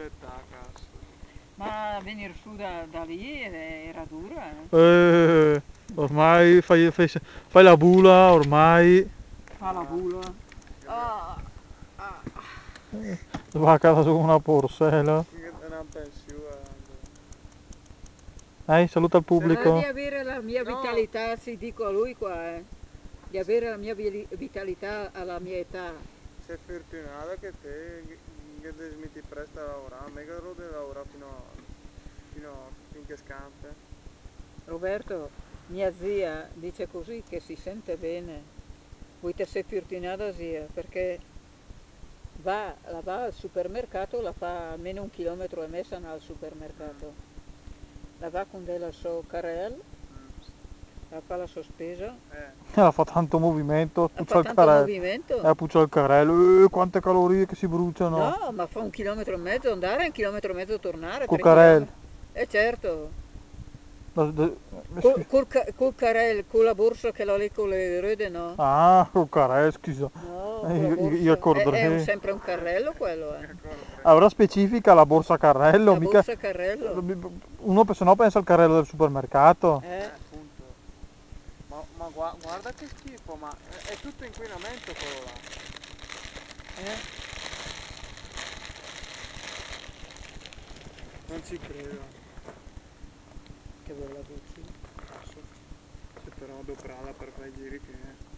civiltà, cazzo. Ma venire su da lì era dura, Ormai fai la bula, ormai Fa la bula. Ah, ah. va a casa su una porsella. Una pensione. Saluta il Però di pubblico. avere la mia No. vitalità, sì, dico a lui qua, di avere la mia vitalità alla mia età. Sei fortunato che te che ti smetti presto a lavorare, mica lo devi lavorare finché scampa. Roberto, mia zia dice così che si sente bene. Voi te sei fortunata zia, perché va al supermercato, la fa almeno 1,5 chilometri al supermercato. La va con della sua carrello, la fa la sospesa, Fa tanto movimento, fa puccia il tanto carrello. movimento. Puccia il carrello. Quante calorie che si bruciano. No, ma fa 1,5 chilometri andare e 1,5 chilometri tornare, Col 3 carrello. chilometri. Certo, Scusi. col carrello, con la borsa che l'ho lì con le rode, no. Ah, col carrello, scusa. No, con la Io borsa. accorderei. Sempre un carrello quello, eh. Allora specifica la borsa carrello, La mica. borsa carrello. Uno se no pensa al carrello del supermercato. Appunto. Ma guarda che schifo, ma è tutto inquinamento quello là. Non ci credo. Che bella bici. Cazzo. Se però adoprarla per fare i giri che è.